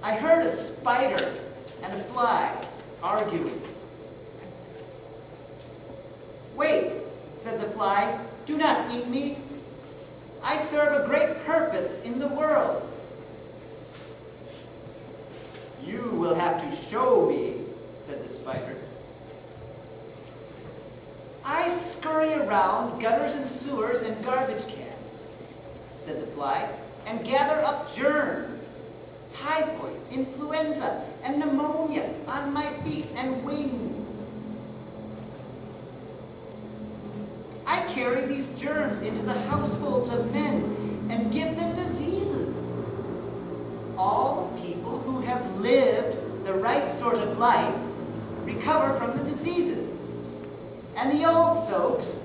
I heard a spider and a fly arguing. "Wait," said the fly, "do not eat me. I serve a great purpose in the world." "You will have to show me," said the spider. "I scurry around gutters and sewers and garbage cans," said the fly, "and gather up germs, typhoid, influenza, and pneumonia on my feet and wings. I carry these germs into the households of men and give them diseases. All the people who have lived the right sort of life recover from the diseases. And the old soaks,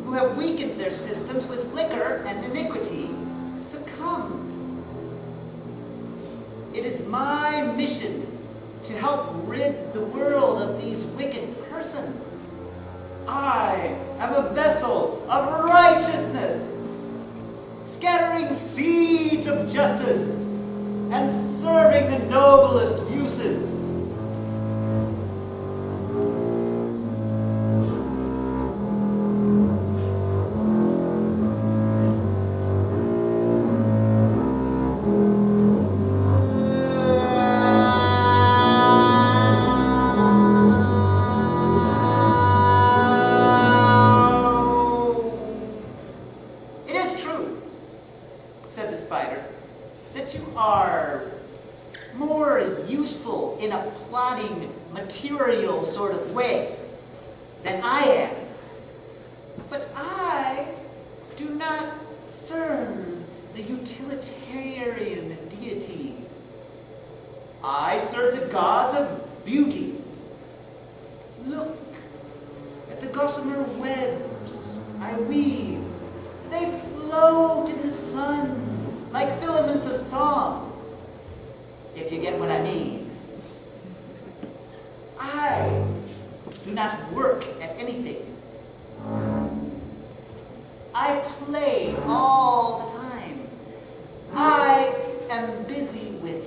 who have weakened their systems with liquor and iniquity, succumb. It is my mission to help rid the world of these wicked persons. I am a vessel of righteousness, scattering seeds of justice and serving the noblest uses. Material sort of way than I am. But I do not serve the utilitarian deities. I serve the gods of beauty. Look at the gossamer webs I weave. They float in the sun like filaments of song, if you get what I mean. I do not work at anything. I play all the time. I am busy with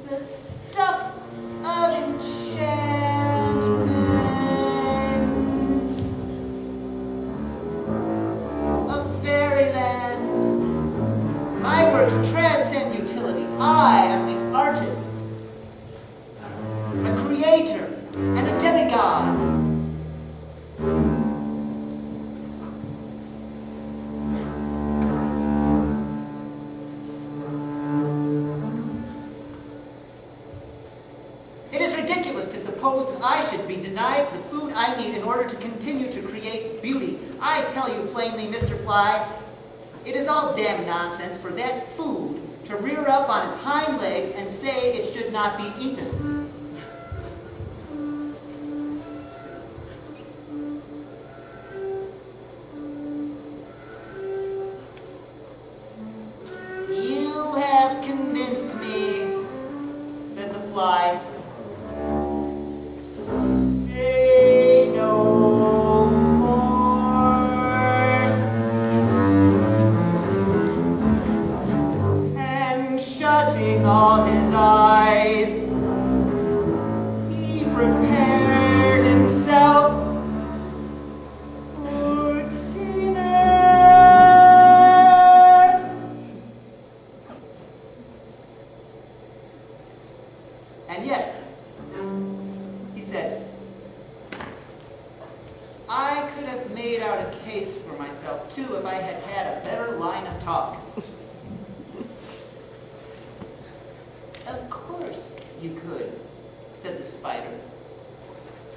the stuff of enchantment of fairyland. My works transcend utility. I am the artist, a creator, and a demigod. It is ridiculous to suppose that I should be denied the food I need in order to continue to create beauty. I tell you plainly, Mr. Fly, it is all damn nonsense for that food to rear up on its hind legs and say it should not be eaten.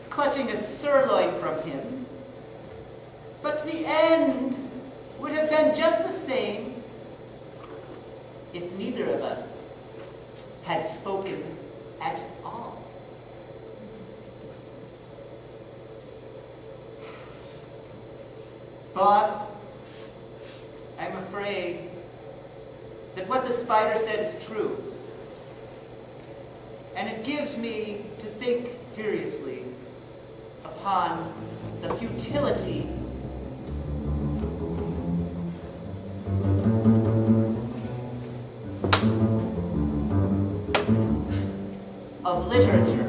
Clutching a sirloin from him. But the end would have been just the same if neither of us had spoken at all. Boss, I'm afraid that what the spider said is true. And it gives me to think furiously upon the futility literature.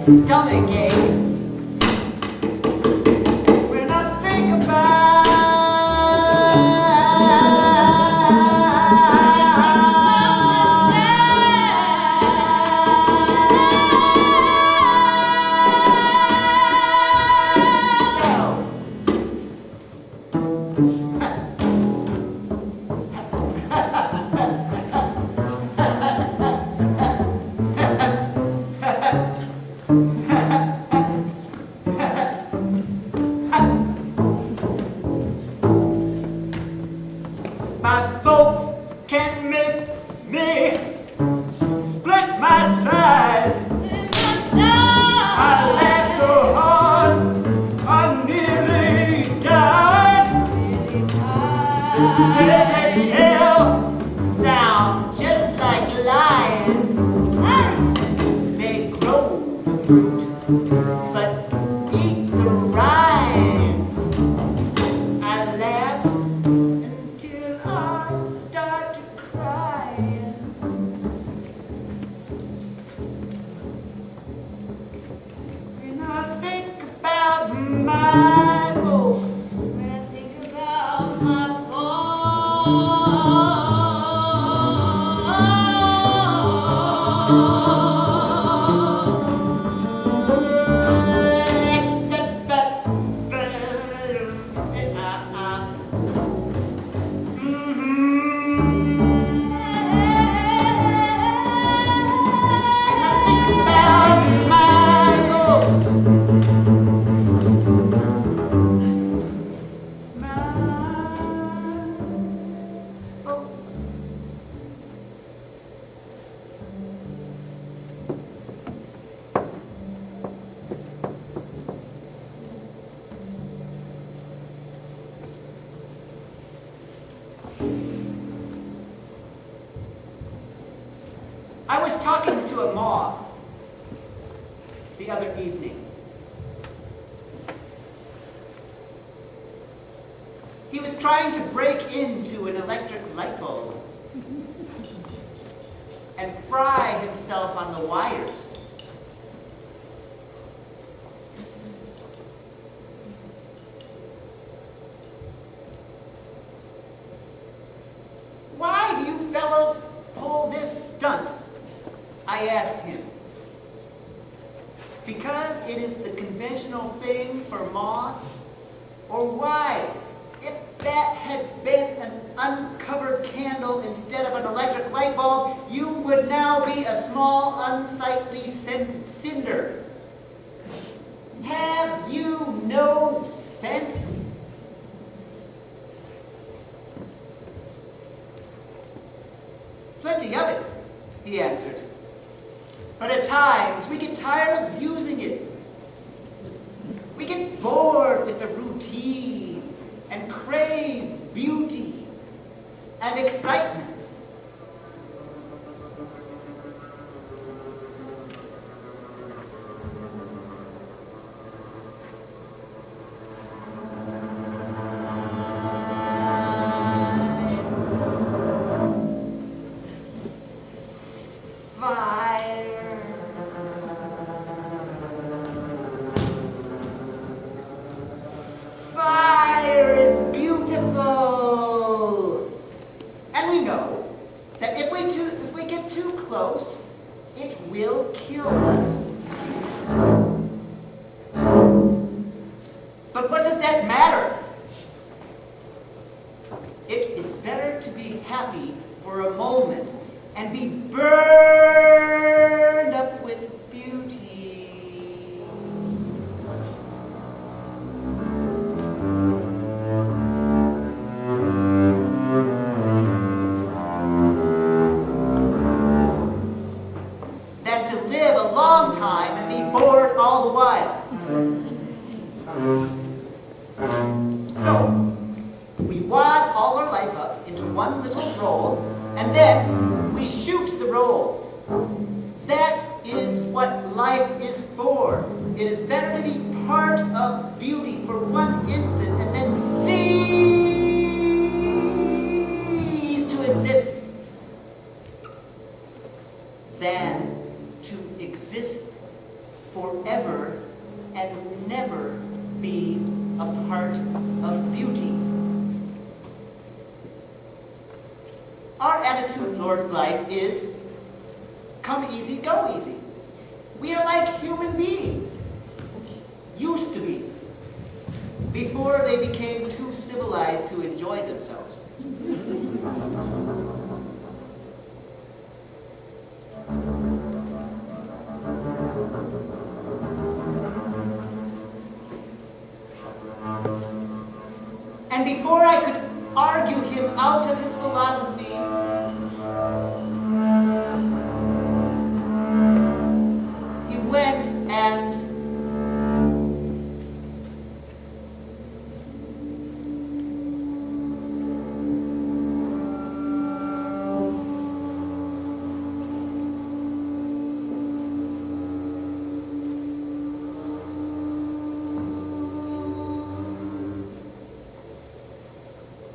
Stomach ache. When I think about I was talking to a moth. the other evening. He was trying to break into an electric light bulb and fry himself on the wires. Why do you fellows pull this stunt? I asked him. Because it is the conventional thing for moths? Or why? If that had been an uncovered candle instead of an electric light bulb, you would now be a small, unsightly cinder. Have you no sense? Plenty of it, he answered. But at times, we get tired of using it. We get bored with the routine and crave beauty and excitement. And before I could argue him out of his philosophy,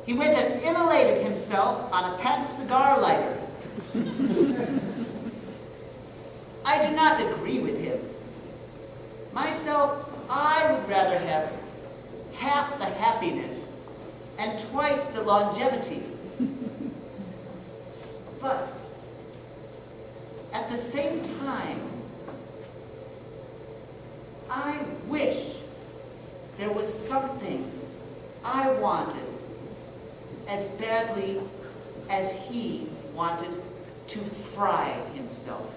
he went and immolated himself on a patent cigar lighter. I do not agree with him. Myself, I would rather have half the happiness and twice the longevity. But at the same time, I wish there was something I wanted as badly as he wanted to fry himself.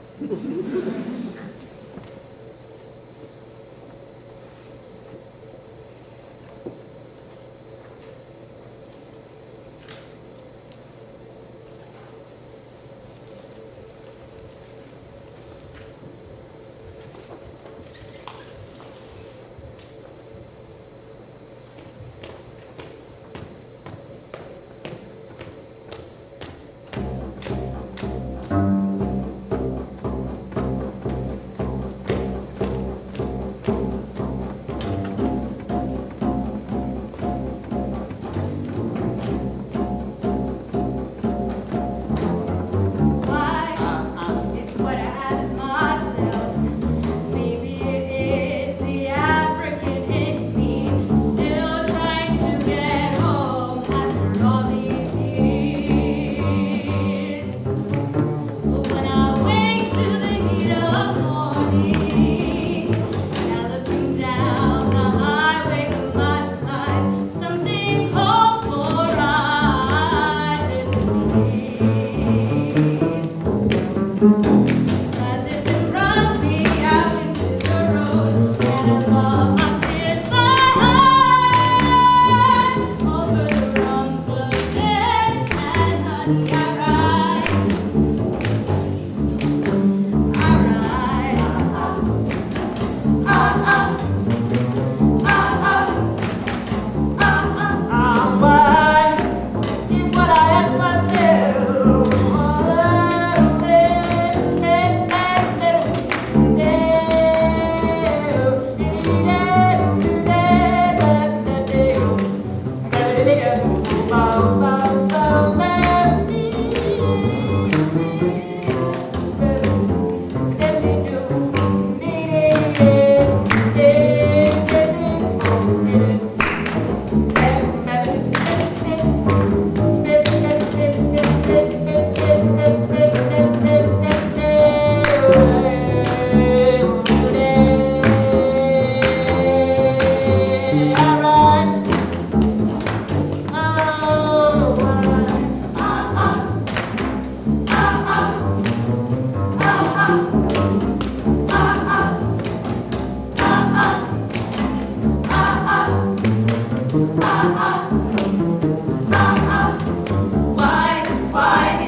Why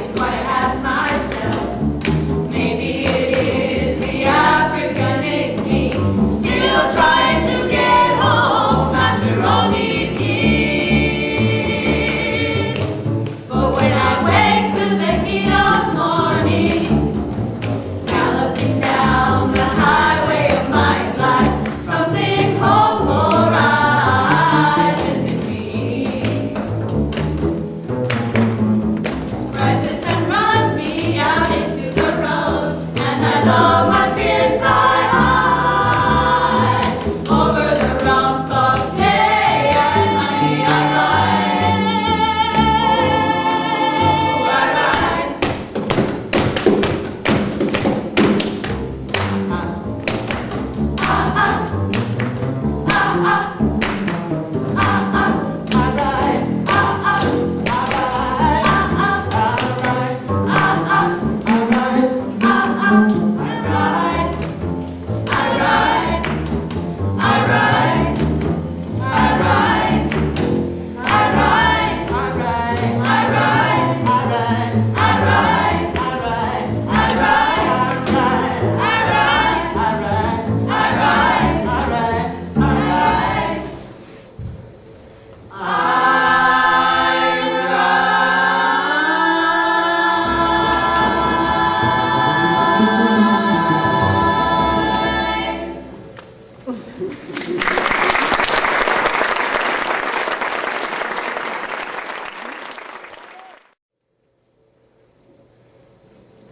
is what I ask myself. Maybe it is the African in me, still trying to get home after all these years. But when I wake to the heat of morning, galloping down the highway of my life, something hopeful rises in me. Rises and runs me out into the road, and I love my fears fly high over the rump of day, and I ride. Oh, I ride.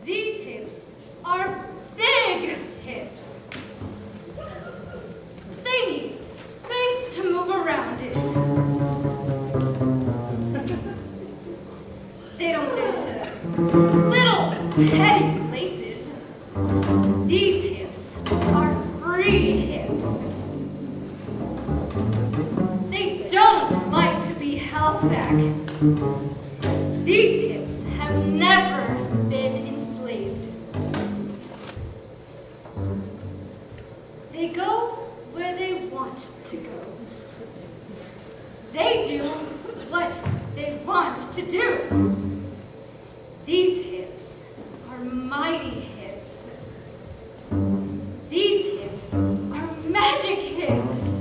These hips are big hips. They need space to move around in. They don't fit into little petty places. These hips are free hips. They don't like to be held back. These hips have never been enslaved. They go where they want to go. They do what they want to do. These hips are mighty hips. These hips are magic hips.